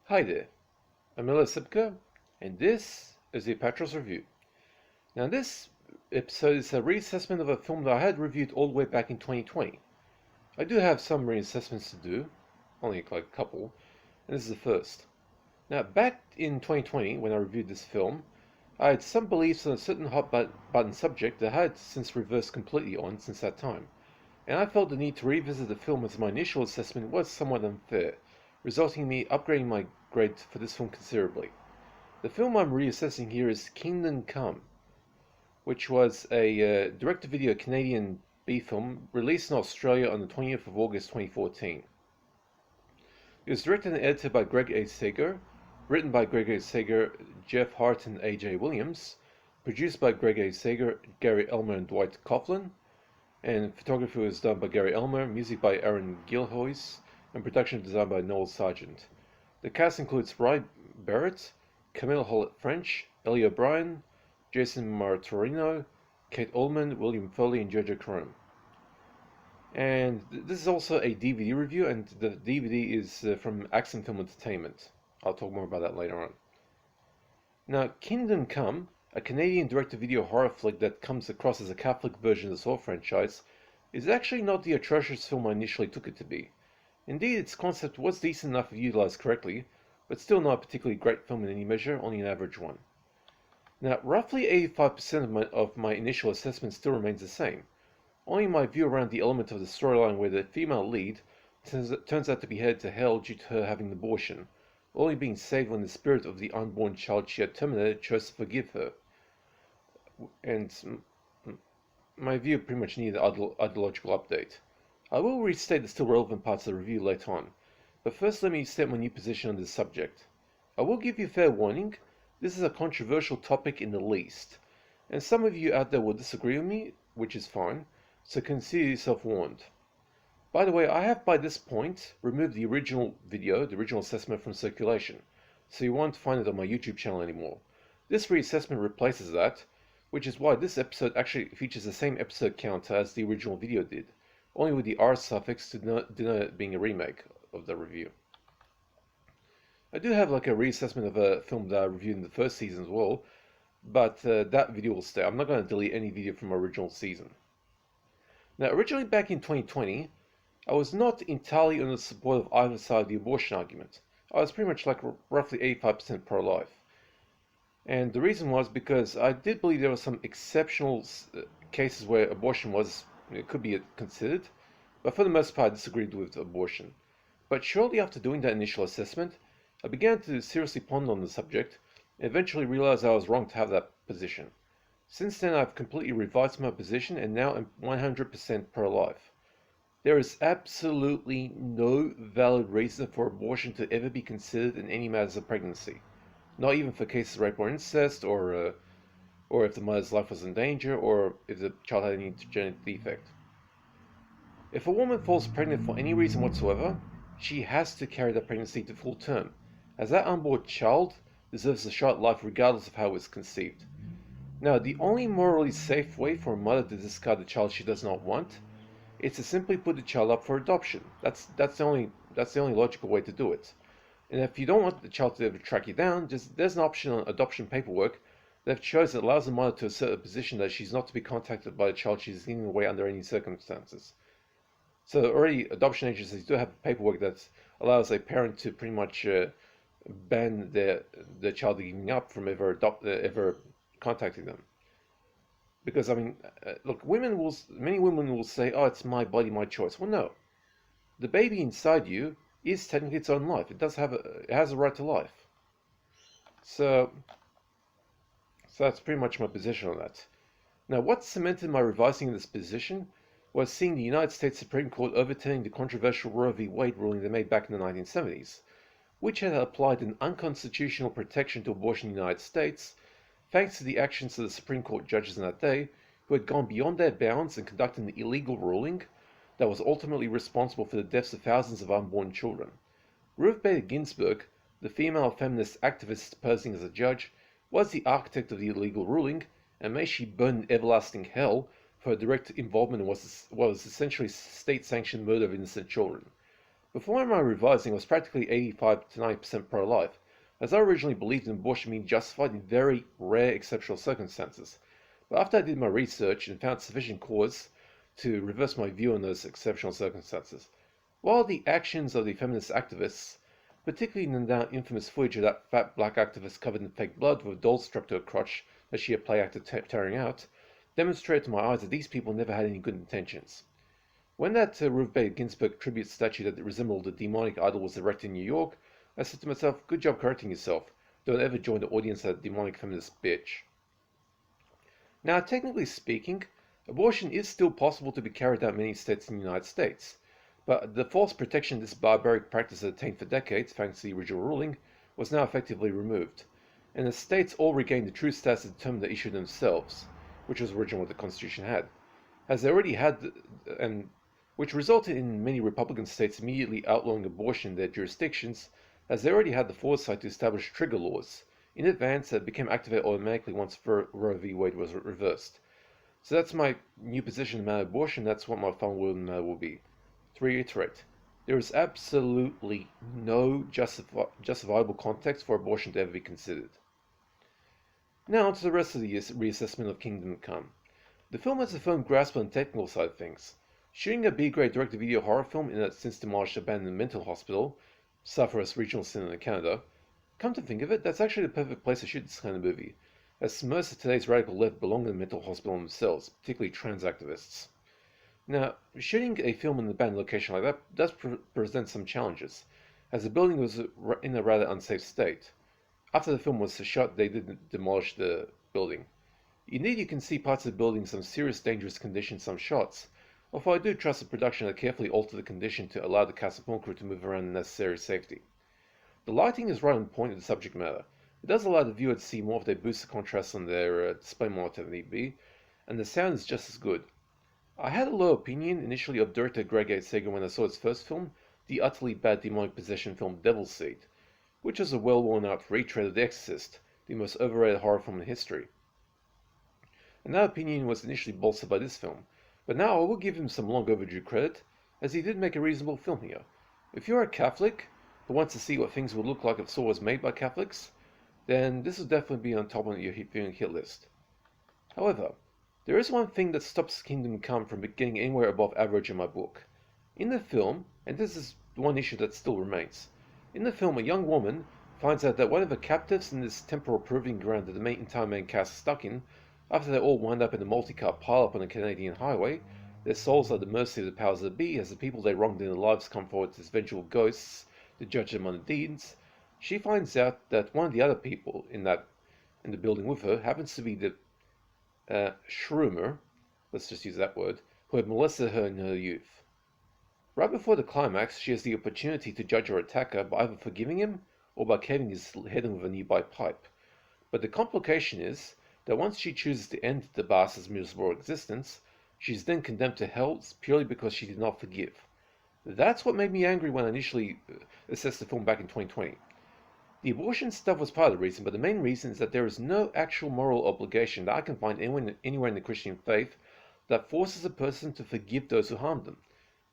Hi there, I'm Miller Sipka, and this is the Apatros review. Now, this episode is a reassessment of a film that I had reviewed all the way back in 2020. I do have some reassessments to do, only like a couple, and this is the first. Now, back in 2020, when I reviewed this film, I had some beliefs on a certain hot button subject that I had since reversed completely on since that time, and I felt the need to revisit the film as my initial assessment was somewhat unfair, resulting in me upgrading my grade for this film considerably. The film I'm reassessing here is Kingdom Come, which was a direct-to-video Canadian B film released in Australia on the 20th of August 2014. It was directed and edited by Greg A. Sager, written by Greg A. Sager, Jeff Hart and A.J. Williams, produced by Greg A. Sager, Gary Elmer and Dwight Coughlin, and photography was done by Gary Elmer, music by Aaron Gilhoys, and production design by Noel Sargent. The cast includes Rye Barrett, Camille Hollett-French, Ellie O'Brien, Jason Martorino, Kate Ullman, William Foley, and Jojo Crone. And this is also a DVD review, and the DVD is from Accent Film Entertainment. I'll talk more about that later on. Now, Kingdom Come, a Canadian direct-to-video horror flick that comes across as a Catholic version of the Saw franchise, is actually not the atrocious film I initially took it to be. Indeed, its concept was decent enough if utilized correctly, but still not a particularly great film in any measure, only an average one. Now, roughly 85% of my initial assessment still remains the same. Only my view around the element of the storyline where the female lead turns out to be headed to hell due to her having an abortion, only being saved when the spirit of the unborn child she had terminated chose to forgive her. And my view pretty much needed an ideological update. I will restate the still relevant parts of the review later on, but first let me state my new position on this subject. I will give you fair warning, this is a controversial topic in the least, and some of you out there will disagree with me, which is fine, so consider yourself warned. By the way, I have by this point removed the original video, the original assessment from circulation, so you won't find it on my YouTube channel anymore. This reassessment replaces that, which is why this episode actually features the same episode counter as the original video did, only with the R suffix to denote it being a remake of the review. I do have like a reassessment of a film that I reviewed in the first season as well, but that video will stay. I'm not going to delete any video from my original season. Now, originally back in 2020, I was not entirely on the support of either side of the abortion argument. I was pretty much like roughly 85% pro-life. And the reason was because I did believe there were some exceptional cases where abortion could be considered, but for the most part I disagreed with abortion. But shortly after doing that initial assessment, I began to seriously ponder on the subject, and eventually realized I was wrong to have that position. Since then I've completely revised my position and now am 100% pro-life. There is absolutely no valid reason for abortion to ever be considered in any matters of pregnancy. Not even for cases of rape or incest, or if the mother's life was in danger, or if the child had any genetic defect. If a woman falls pregnant for any reason whatsoever, she has to carry that pregnancy to full term, as that unborn child deserves a shot at life regardless of how it was conceived. Now, the only morally safe way for a mother to discard the child she does not want is to simply put the child up for adoption. That's the only logical way to do it. And if you don't want the child to ever track you down, there's an option on adoption paperwork that shows that allows the mother to assert a position that she's not to be contacted by the child she's giving away under any circumstances. So already adoption agencies do have paperwork that allows a parent to pretty much ban their child giving up from ever contacting them. Because I mean, look, many women will say, "Oh, it's my body, my choice." Well, no, the baby inside you is technically its own life. It has a right to life. So that's pretty much my position on that. Now, what cemented my revising of this position was seeing the United States Supreme Court overturning the controversial Roe v. Wade ruling they made back in the 1970s, which had applied an unconstitutional protection to abortion in the United States, thanks to the actions of the Supreme Court judges in that day, who had gone beyond their bounds and conducted an illegal ruling that was ultimately responsible for the deaths of thousands of unborn children. Ruth Bader Ginsburg, the female feminist activist posing as a judge, was the architect of the illegal ruling, and may she burn in everlasting hell for her direct involvement in what was essentially state-sanctioned murder of innocent children. Before my revising, I was practically 85 to 90% pro-life, as I originally believed in abortion being justified in very rare exceptional circumstances. But after I did my research and found sufficient cause to reverse my view on those exceptional circumstances, while the actions of the feminist activists, particularly in the now infamous footage of that fat black activist covered in fake blood with a doll strapped to her crotch that she had play acted tearing out, demonstrated to my eyes that these people never had any good intentions. When that Ruth Bader Ginsburg tribute statue that resembled a demonic idol was erected in New York, I said to myself, good job correcting yourself. Don't ever join the audience of that demonic feminist bitch. Now, technically speaking, abortion is still possible to be carried out in many states in the United States, but the false protection this barbaric practice had attained for decades, thanks to the original ruling, was now effectively removed, and the states all regained the true status to determine the issue themselves, which was originally what the Constitution had, as they already had, and which resulted in many Republican states immediately outlawing abortion in their jurisdictions, as they already had the foresight to establish trigger laws in advance that became activated automatically once Roe v. Wade was reversed. So that's my new position on the matter of abortion. That's what my final word on the matter will be. To reiterate, there is absolutely no justifiable context for abortion to ever be considered. Now on to the rest of the reassessment of Kingdom Come. The film has a firm grasp on the technical side of things. Shooting a B-grade direct-to-video horror film in a since-demolished abandoned mental hospital, Southwest Regional Cinema in Canada, come to think of it, that's actually the perfect place to shoot this kind of movie, as most of today's radical left belong in the mental hospital themselves, particularly trans activists. Now, shooting a film in an abandoned location like that does present some challenges, as the building was in a rather unsafe state. After the film was shot, they did demolish the building. Indeed, you can see parts of the building in some serious dangerous condition in some shots, although I do trust the production that carefully altered the condition to allow the cast and film crew to move around in necessary safety. The lighting is right on point with the subject matter. It does allow the viewer to see more of their boosted contrast on their display monitor if need be, and the sound is just as good. I had a low opinion initially of director Greg A. Sager when I saw his first film, the utterly bad demonic possession film Devil's Seed, which is a well-worn-out retread of The Exorcist, the most overrated horror film in history. And that opinion was initially bolstered by this film, but now I will give him some long overdue credit, as he did make a reasonable film here. If you're a Catholic who wants to see what things would look like if Saw was made by Catholics, then this will definitely be on top of your viewing hit list. However, there is one thing that stops Kingdom Come from getting anywhere above average in my book. In the film, and this is one issue that still remains, in the film a young woman finds out that one of the captives in this temporal proving ground that the entire main cast is stuck in, after they all wind up in a multi-car pile-up on a Canadian highway, their souls are at the mercy of the powers that be as the people they wronged in their lives come forward as vengeful ghosts to judge them on the deeds. She finds out that one of the other people in the building with her happens to be the shroomer, let's just use that word, who had molested her in her youth. Right before the climax, she has the opportunity to judge her attacker by either forgiving him or by caving his head in with a nearby pipe. But the complication is that once she chooses to end the bastard's miserable existence, she is then condemned to hell purely because she did not forgive. That's what made me angry when I initially assessed the film back in 2020. The abortion stuff was part of the reason, but the main reason is that there is no actual moral obligation that I can find anywhere in the Christian faith that forces a person to forgive those who harmed them.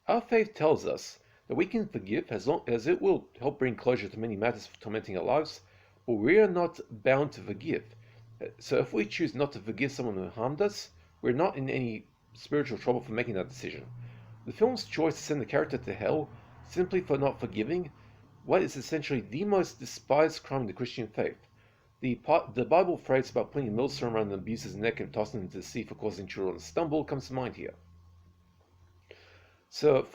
Our faith tells us that we can forgive as long as it will help bring closure to many matters tormenting our lives, but we are not bound to forgive. So if we choose not to forgive someone who harmed us, we're not in any spiritual trouble for making that decision. The film's choice to send the character to hell simply for not forgiving what is essentially the most despised crime in the Christian faith. The Bible phrase about putting a millstone around an abuser's neck and tossing him into the sea for causing children to stumble comes to mind here. So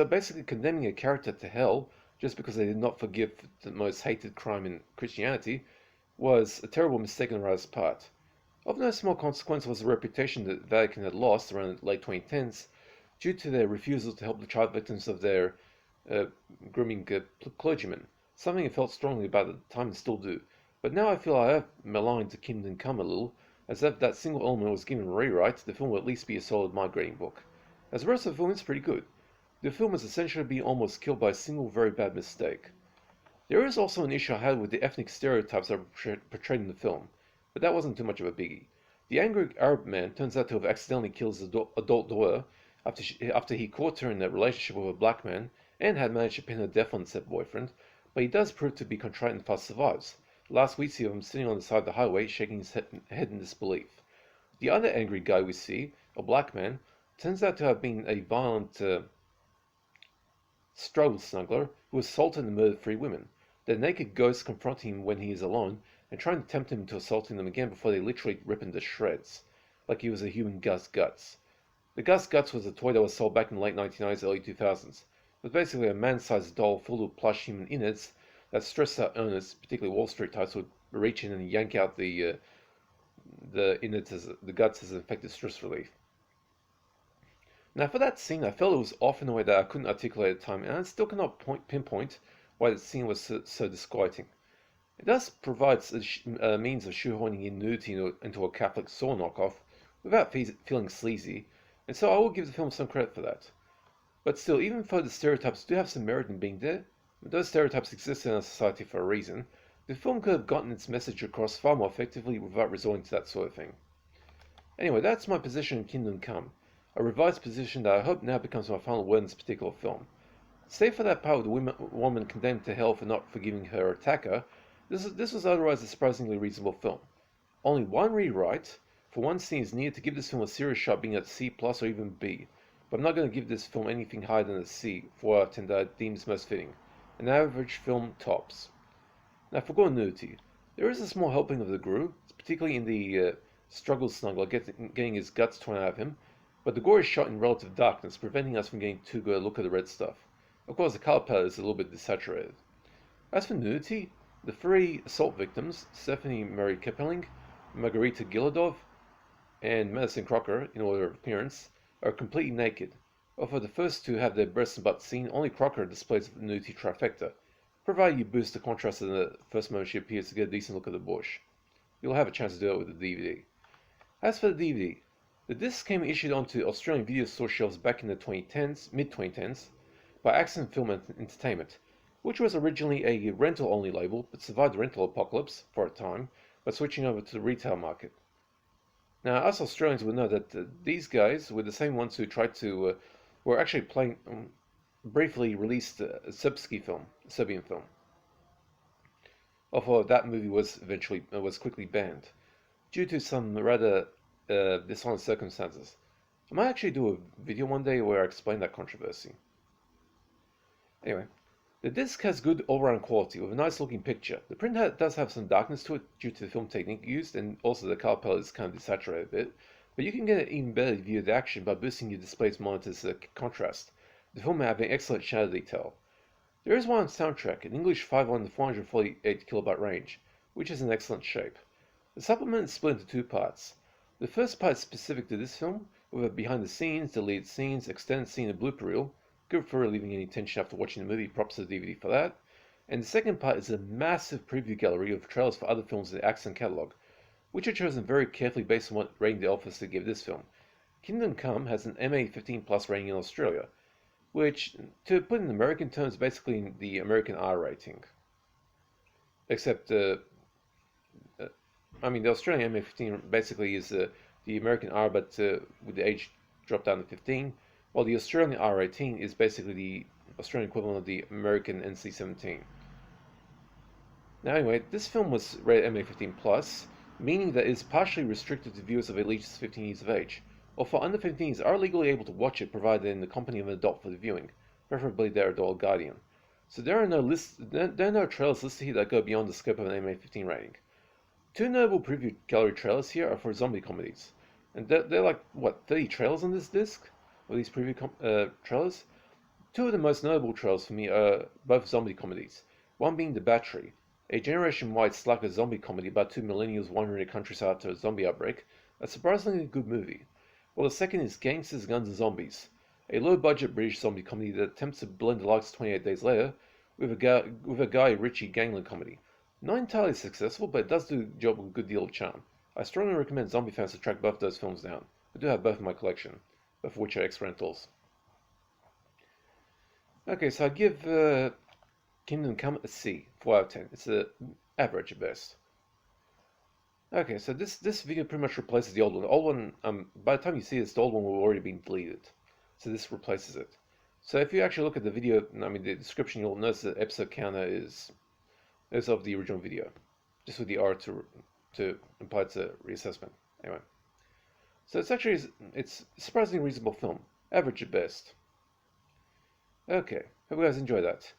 basically condemning a character to hell just because they did not forgive the most hated crime in Christianity was a terrible mistake on the writer's part. Of no small consequence was the reputation that Vatican had lost around the late 2010s due to their refusal to help the child victims of their grooming clergymen, something I felt strongly about at the time and still do. But now I feel I have maligned the Kingdom Come a little, as if that single element was given a rewrite, the film will at least be a solid migrating book. As the rest of the film is pretty good. The film is essentially being almost killed by a single very bad mistake. There is also an issue I had with the ethnic stereotypes that are portrayed in the film, but that wasn't too much of a biggie. The angry Arab man turns out to have accidentally killed his adult daughter after he caught her in a relationship with a black man and had managed to pin her death on said boyfriend, but he does prove to be contrite and thus survives. Last we see of him sitting on the side of the highway, shaking his head in disbelief. The other angry guy we see, a black man, turns out to have been a violent struggle snuggler who assaulted and murdered 3 women. The naked ghosts confronting him when he is alone and trying to tempt him into assaulting them again before they literally rip him to shreds, like he was a human Gus Guts. The Gus Guts was a toy that was sold back in the late 1990s, early 2000s. It was basically a man-sized doll filled with plush human innards that stressed out owners, particularly Wall Street types, would reach in and yank out the innards, the guts as an effective stress relief. Now, for that scene, I felt it was off in a way that I couldn't articulate at the time, and I still cannot pinpoint why the scene was so disquieting. It does provide a means of shoehorning in nudity into a Catholic Saw knockoff without feeling sleazy, and so I will give the film some credit for that. But still, even though the stereotypes do have some merit in being there, those stereotypes exist in our society for a reason, the film could have gotten its message across far more effectively without resorting to that sort of thing. Anyway, that's my position in Kingdom Come, a revised position that I hope now becomes my final word in this particular film. Save for that part with the woman condemned to hell for not forgiving her attacker, this was otherwise a surprisingly reasonable film. Only one rewrite for one scene is needed to give this film a serious shot being at C+ or even B, but I'm not going to give this film anything higher than a C, 4 out of 10 that I deem most fitting. An average film tops. Now for nudity, there is a small helping of the Gru, particularly in the struggle snuggler getting his guts torn out of him, but the gore is shot in relative darkness, preventing us from getting too good a look at the red stuff. Of course, the color palette is a little bit desaturated. As for nudity, the 3 assault victims, Stephanie Mary Keppeling, Margarita Giladov, and Madison Crocker, in order of appearance, are completely naked. Although the first 2 have their breasts and butts seen, only Crocker displays the nudity trifecta, provided you boost the contrast in the first moment she appears to get a decent look at the bush. You'll have a chance to do it with the DVD. As for the DVD, the disc came issued onto Australian video store shelves back in the mid-2010s, by Accident Film Entertainment, which was originally a rental-only label, but survived the rental apocalypse for a time by switching over to the retail market. Now, us Australians would know that these guys were the same ones who tried to, were actually briefly released a Serbian film. Although that movie was quickly banned due to some rather dishonest circumstances. I might actually do a video one day where I explain that controversy. Anyway, the disc has good all-round quality with a nice looking picture. The print does have some darkness to it due to the film technique used, and also the color palette is kind of desaturated a bit, but you can get an even better view of the action by boosting your display's monitor's contrast, the film having excellent shadow detail. There is one soundtrack, an English 5 on the 448 kilobyte range, which is in excellent shape. The supplement is split into 2 parts. The first part is specific to this film, with a behind the scenes, deleted scenes, extended scene, and blooper reel. Good for relieving any tension after watching the movie, props to the DVD for that. And the second part is a massive preview gallery of trailers for other films in the Accident catalogue, which are chosen very carefully based on what rating the officer gave this film. Kingdom Come has an MA15+ rating in Australia, which, to put in American terms, basically the American R rating. Except, the Australian MA15 basically is the American R, but with the age dropped down to 15, while the Australian R18 is basically the Australian equivalent of the American NC-17. Now anyway, this film was rated MA15+, meaning that it is partially restricted to viewers of at least 15 years of age, or for under 15s are legally able to watch it provided in the company of an adult for the viewing, preferably their adult guardian. So there are no trailers listed here that go beyond the scope of an MA15 rating. 2 notable preview gallery trailers here are for zombie comedies, and they're like, 30 trailers on this disc? Or these preview trailers? 2 of the most notable trailers for me are both zombie comedies, one being The Battery, a generation-wide slugger zombie comedy about 2 millennials wandering the countryside after a zombie outbreak, a surprisingly good movie, while the second is Gangsters, Guns and Zombies, a low-budget British zombie comedy that attempts to blend the likes of 28 Days Later with a Guy Ritchie gangland comedy. Not entirely successful, but it does do the job with a good deal of charm. I strongly recommend zombie fans to track both those films down. I do have both in my collection, both of which are ex-rentals. Okay, so I give Kingdom Come a C, 4 out of 10. It's an average at best. Okay, so this video pretty much replaces the old one. The old one, by the time you see this, the old one will already been deleted. So this replaces it. So if you actually look at the video, I mean the description, you'll notice the episode counter is of the original video, just with the R to imply it's a reassessment. Anyway, so it's a surprisingly reasonable film, average at best. Okay, hope you guys enjoy that.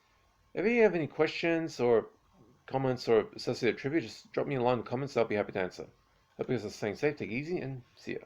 If you have any questions or comments or associated trivia, just drop me a line in the comments. I'll be happy to answer. Hope you guys are staying safe, take it easy, and see ya.